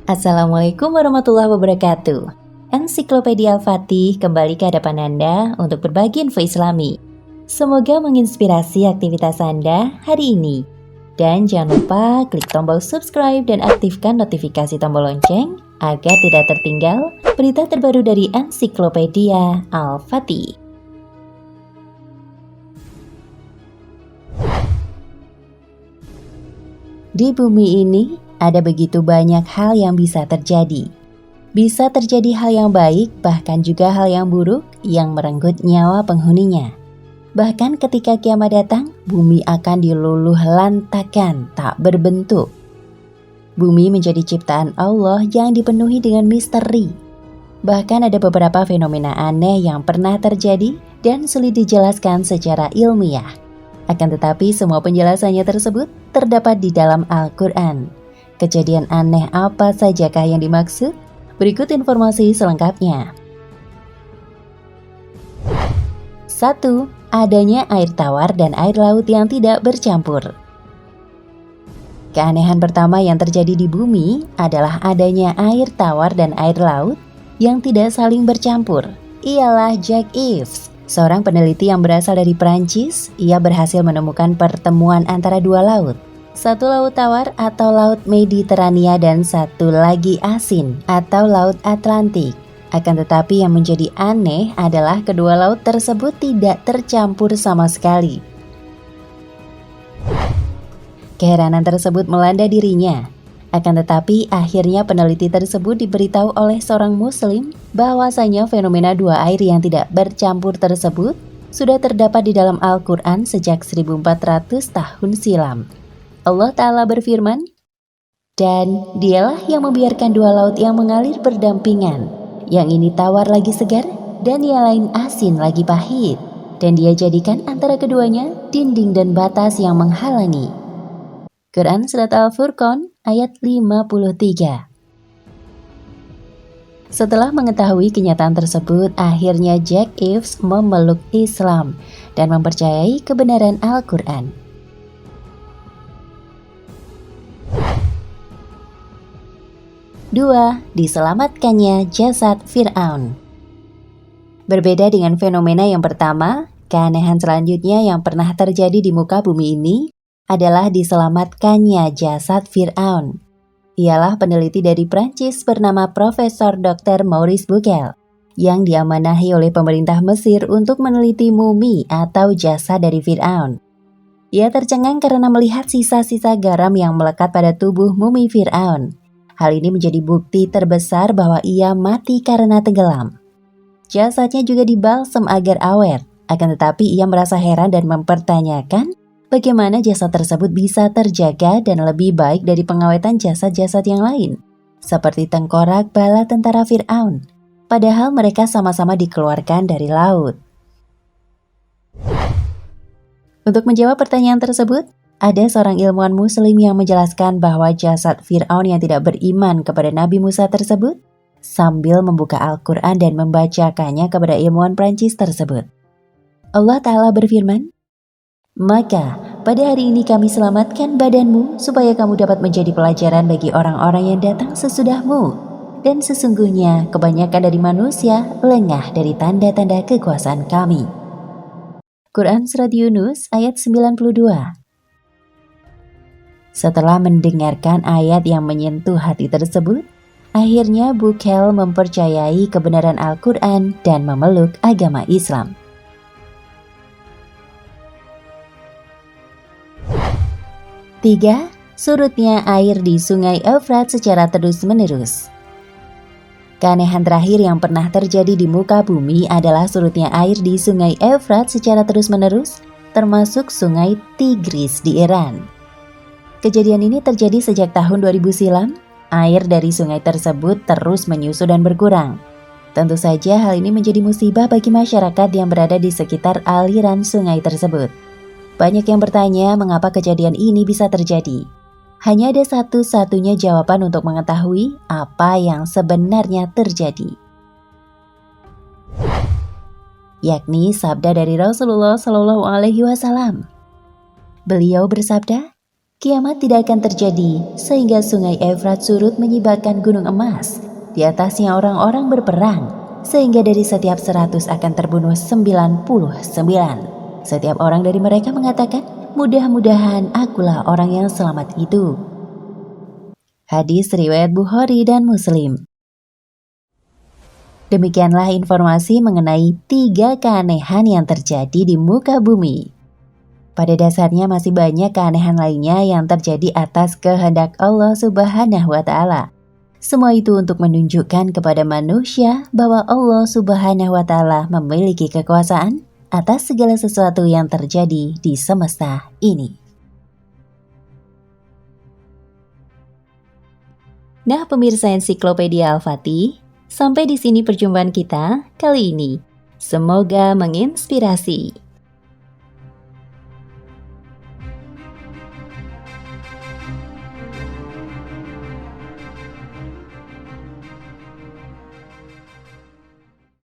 Assalamualaikum warahmatullahi wabarakatuh. Ensiklopedia Al-Fatih kembali ke hadapan Anda untuk berbagi info Islami. Semoga menginspirasi aktivitas Anda hari ini. Dan jangan lupa klik tombol subscribe dan aktifkan notifikasi tombol lonceng agar tidak tertinggal berita terbaru dari Ensiklopedia Al-Fatih. Di bumi ini, ada begitu banyak hal yang bisa terjadi. Bisa terjadi hal yang baik, bahkan juga hal yang buruk yang merenggut nyawa penghuninya. Bahkan ketika kiamat datang, bumi akan diluluh lantakan, tak berbentuk. Bumi menjadi ciptaan Allah yang dipenuhi dengan misteri. Bahkan ada beberapa fenomena aneh yang pernah terjadi dan sulit dijelaskan secara ilmiah. Akan tetapi semua penjelasannya tersebut terdapat di dalam Al-Quran. Kejadian aneh apa sajakah yang dimaksud? Berikut informasi selengkapnya. 1. Adanya air tawar dan air laut yang tidak bercampur. Keanehan pertama yang terjadi di bumi adalah adanya air tawar dan air laut yang tidak saling bercampur. Ialah Jacques, seorang peneliti yang berasal dari Perancis. Ia berhasil menemukan pertemuan antara dua laut. Satu laut tawar atau laut Mediterania dan satu lagi asin atau laut Atlantik. Akan tetapi yang menjadi aneh adalah kedua laut tersebut tidak tercampur sama sekali. Keheranan tersebut melanda dirinya. Akan tetapi akhirnya peneliti tersebut diberitahu oleh seorang muslim bahwasanya fenomena dua air yang tidak bercampur tersebut sudah terdapat di dalam Al-Quran sejak 1400 tahun silam. Allah Ta'ala berfirman, "Dan dialah yang membiarkan dua laut yang mengalir berdampingan, yang ini tawar lagi segar, dan yang lain asin lagi pahit, dan dia jadikan antara keduanya dinding dan batas yang menghalangi." Quran Surat Al-Furqan ayat 53. Setelah mengetahui kenyataan tersebut, akhirnya Jacques memeluk Islam dan mempercayai kebenaran Al-Quran. 2. Diselamatkannya jasad Fir'aun. Berbeda dengan fenomena yang pertama, keanehan selanjutnya yang pernah terjadi di muka bumi ini adalah diselamatkannya jasad Fir'aun. Ialah peneliti dari Prancis bernama Profesor Dr. Maurice Bucaille yang diamanahi oleh pemerintah Mesir untuk meneliti mumi atau jasad dari Fir'aun. Ia tercengang karena melihat sisa-sisa garam yang melekat pada tubuh mumi Fir'aun. Hal ini menjadi bukti terbesar bahwa ia mati karena tenggelam. Jasadnya juga dibalsem agar awet, akan tetapi ia merasa heran dan mempertanyakan bagaimana jasad tersebut bisa terjaga dan lebih baik dari pengawetan jasad-jasad yang lain, seperti tengkorak bala tentara Fir'aun, padahal mereka sama-sama dikeluarkan dari laut. Untuk menjawab pertanyaan tersebut, ada seorang ilmuwan muslim yang menjelaskan bahwa jasad Fir'aun yang tidak beriman kepada Nabi Musa tersebut sambil membuka Al-Quran dan membacakannya kepada ilmuwan Prancis tersebut. Allah Ta'ala berfirman, "Maka pada hari ini kami selamatkan badanmu supaya kamu dapat menjadi pelajaran bagi orang-orang yang datang sesudahmu. Dan sesungguhnya kebanyakan dari manusia lengah dari tanda-tanda kekuasaan kami." Quran Surat Yunus ayat 92. Setelah mendengarkan ayat yang menyentuh hati tersebut, akhirnya Bucaille mempercayai kebenaran Al-Quran dan memeluk agama Islam. 3. Surutnya air di Sungai Efrat secara terus-menerus. Keanehan terakhir yang pernah terjadi di muka bumi adalah surutnya air di Sungai Efrat secara terus-menerus, termasuk Sungai Tigris di Iran. Kejadian ini terjadi sejak tahun 2000 silam. Air dari sungai tersebut terus menyusut dan berkurang. Tentu saja hal ini menjadi musibah bagi masyarakat yang berada di sekitar aliran sungai tersebut. Banyak yang bertanya mengapa kejadian ini bisa terjadi. Hanya ada satu-satunya jawaban untuk mengetahui apa yang sebenarnya terjadi, yakni sabda dari Rasulullah SAW. Beliau bersabda, Kiamat tidak akan terjadi sehingga sungai Efrat surut menyibakkan gunung emas. Di atasnya orang-orang berperang, sehingga dari setiap 100 akan terbunuh 99. Setiap orang dari mereka mengatakan, mudah-mudahan akulah orang yang selamat itu. Hadis riwayat Bukhari dan Muslim. Demikianlah informasi mengenai 3 keanehan yang terjadi di muka bumi. Pada dasarnya masih banyak keanehan lainnya yang terjadi atas kehendak Allah Subhanahu wa Ta'ala. Semua itu untuk menunjukkan kepada manusia bahwa Allah Subhanahu wa Ta'ala memiliki kekuasaan atas segala sesuatu yang terjadi di semesta ini. Nah, pemirsa Ensiklopedia Al-Fatih, sampai di sini perjumpaan kita kali ini. Semoga menginspirasi. . . . . . . . . . . . . . . . . . . . . . . . . . . . . . . . . . . . . . . . . . . . . . . . . . . . . . .